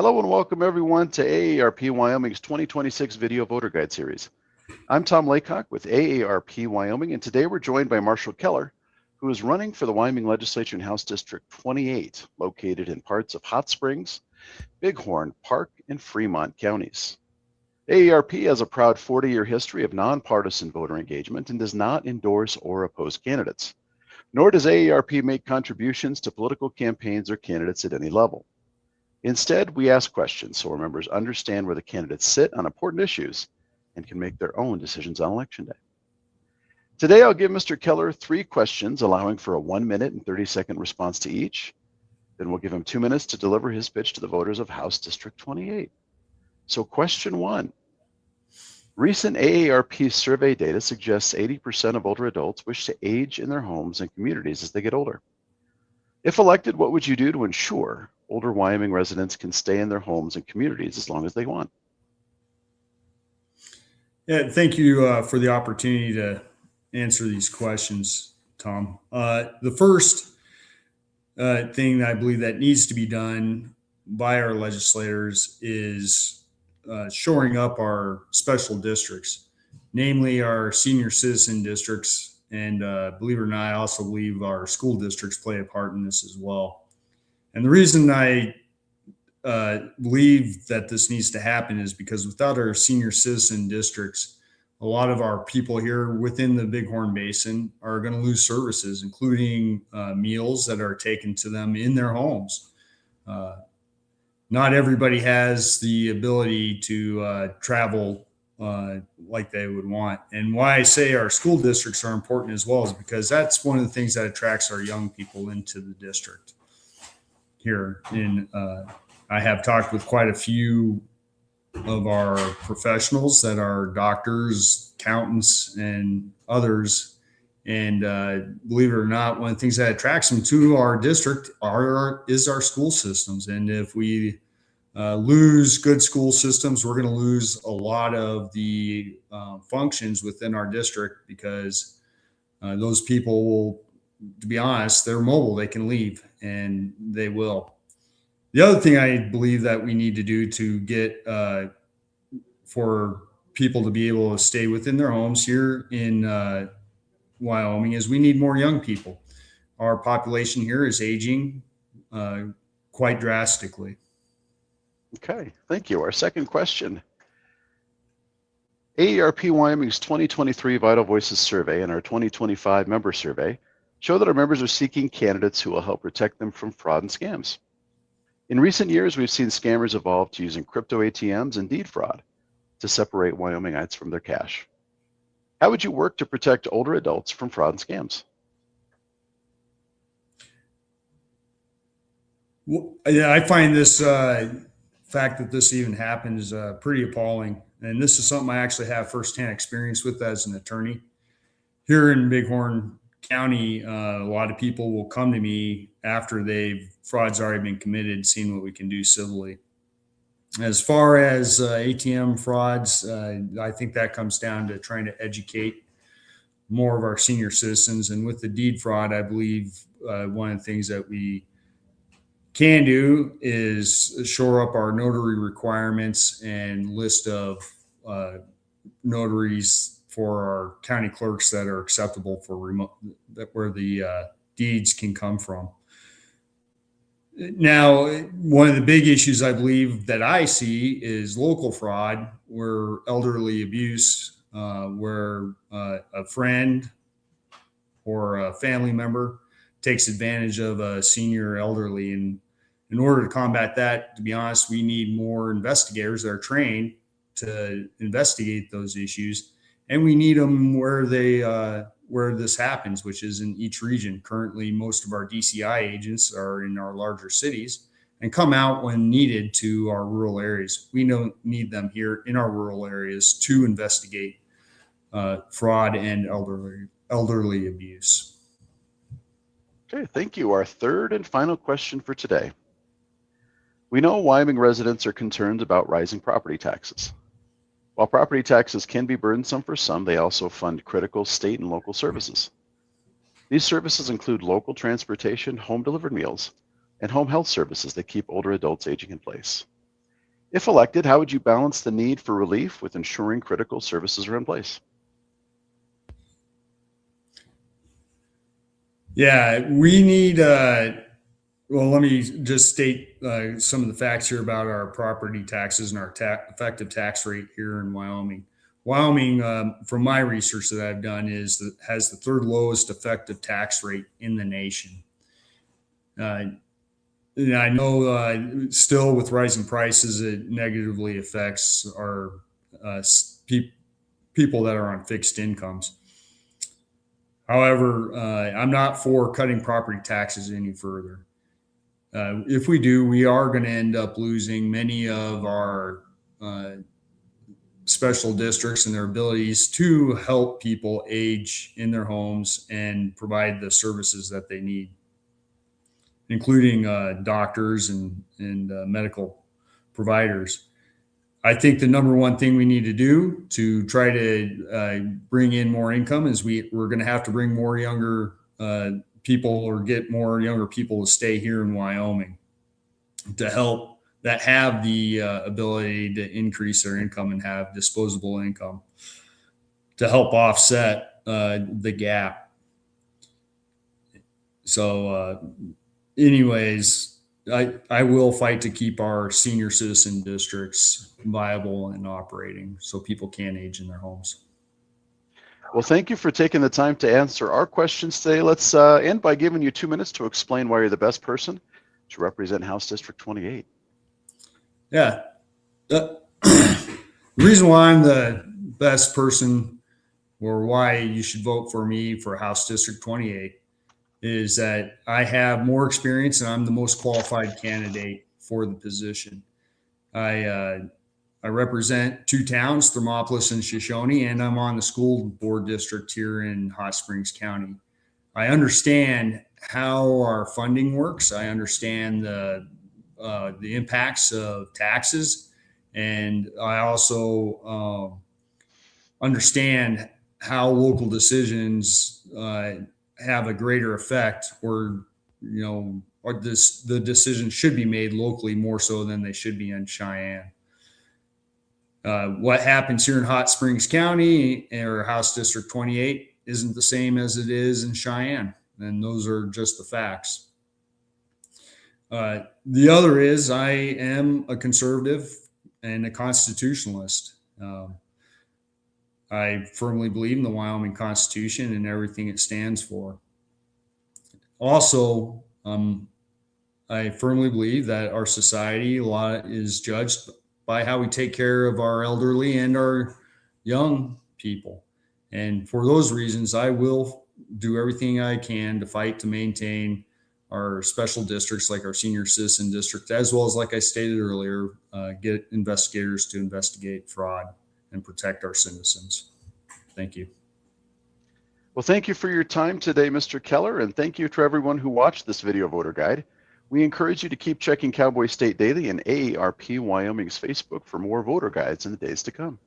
Hello and welcome everyone to AARP Wyoming's 2026 Video Voter Guide Series. I'm Tom Laycock with AARP Wyoming, and today we're joined by Marshall Keller, who is running for the Wyoming Legislature in House District 28, located in parts of Hot Springs, Bighorn, Park, and Fremont counties. AARP has a proud 40-year history of nonpartisan voter engagement and does not endorse or oppose candidates, nor does AARP make contributions to political campaigns or candidates at any level. Instead, we ask questions so our members understand where the candidates sit on important issues and can make their own decisions on Election Day. Today, I'll give Mr. Keller 3 questions, allowing for a 1-minute and 30-second response to each. Then we'll give him 2 minutes to deliver his pitch to the voters of House District 28. So question 1. Recent AARP survey data suggests 80% of older adults wish to age in their homes and communities as they get older. If elected, what would you do to ensure older Wyoming residents can stay in their homes and communities as long as they want? Yeah, thank you for the opportunity to answer these questions, Tom. The first thing that I believe that needs to be done by our legislators is shoring up our special districts, namely our senior citizen districts. And believe it or not, I also believe our school districts play a part in this as well. And the reason I believe that this needs to happen is because without our senior citizen districts, a lot of our people here within the Bighorn Basin are going to lose services, including meals that are taken to them in their homes. Not everybody has the ability to travel like they would want. And why I say our school districts are important as well is because that's one of the things that attracts our young people into the district here. And I have talked with quite a few of our professionals that are doctors, accountants, and others. And believe it or not, one of the things that attracts them to our district is our school systems. And if we lose good school systems, we're going to lose a lot of the functions within our district, because those people will, to be honest, they're mobile. They can leave, and they will. The other thing I believe that we need to do to get for people to be able to stay within their homes here in Wyoming is we need more young people. Our population here is aging quite drastically. Okay, thank you. Our second question. AARP Wyoming's 2023 Vital Voices survey and our 2025 member survey show that our members are seeking candidates who will help protect them from fraud and scams. In recent years, we've seen scammers evolve to using crypto ATMs and deed fraud to separate Wyomingites from their cash. How would you work to protect older adults from fraud and scams? Well, yeah, I find this fact that this even happened is pretty appalling. And this is something I actually have firsthand experience with as an attorney. Here in Bighorn County, a lot of people will come to me after fraud's already been committed, seeing what we can do civilly. As far as ATM frauds, I think that comes down to trying to educate more of our senior citizens. And with the deed fraud, I believe one of the things that we can do is shore up our notary requirements and list of notaries for our county clerks that are acceptable for remote, where the deeds can come from. Now, one of the big issues I believe that I see is local fraud, where elderly abuse, where a friend or a family member takes advantage of a senior elderly. And in order to combat that, to be honest, we need more investigators that are trained to investigate those issues. And we need them where this happens, which is in each region. Currently, most of our DCI agents are in our larger cities and come out when needed to our rural areas. We don't need them here in our rural areas to investigate fraud and elderly abuse. Okay, thank you. Our third and final question for today. We know Wyoming residents are concerned about rising property taxes. While property taxes can be burdensome for some, they also fund critical state and local services. These services include local transportation, home-delivered meals, and home health services that keep older adults aging in place. If elected, how would you balance the need for relief with ensuring critical services are in place? Yeah, we need, well, let me just state some of the facts here about our property taxes and our effective tax rate here in Wyoming. Wyoming, from my research that I've done, has the third lowest effective tax rate in the nation. And I know still with rising prices, it negatively affects our people that are on fixed incomes. However, I'm not for cutting property taxes any further. If we do, we are going to end up losing many of our special districts and their abilities to help people age in their homes and provide the services that they need, including doctors and medical providers. I think the number one thing we need to do to try to bring in more income is we're going to have to bring more younger people, or get more younger people to stay here in Wyoming to help that have the ability to increase their income and have disposable income to help offset the gap. So anyways, I will fight to keep our senior citizen districts viable and operating so people can age in their homes. Well, thank you for taking the time to answer our questions today. Let's end by giving you 2 minutes to explain why you're the best person to represent House District 28. Yeah. The reason why I'm the best person, or why you should vote for me for House District 28, is that I have more experience and I'm the most qualified candidate for the position. I represent 2 towns, Thermopolis and Shoshone, and I'm on the school board district here in Hot Springs County. I understand how our funding works. I understand the impacts of taxes, and I also understand how local decisions have a greater effect, or the decisions should be made locally more so than they should be in Cheyenne. What happens here in Hot Springs County or House District 28 isn't the same as it is in Cheyenne, and those are just the facts. The other is I am a conservative and a constitutionalist. I firmly believe in the Wyoming Constitution and everything it stands for. Also, I firmly believe that our society is judged by how we take care of our elderly and our young people. And for those reasons, I will do everything I can to fight to maintain our special districts, like our senior citizen district, as well as, like I stated earlier, get investigators to investigate fraud and protect our citizens. Thank you. Well, thank you for your time today, Mr. Keller, and thank you to everyone who watched this video voter guide. We encourage you to keep checking Cowboy State Daily and AARP Wyoming's Facebook for more voter guides in the days to come.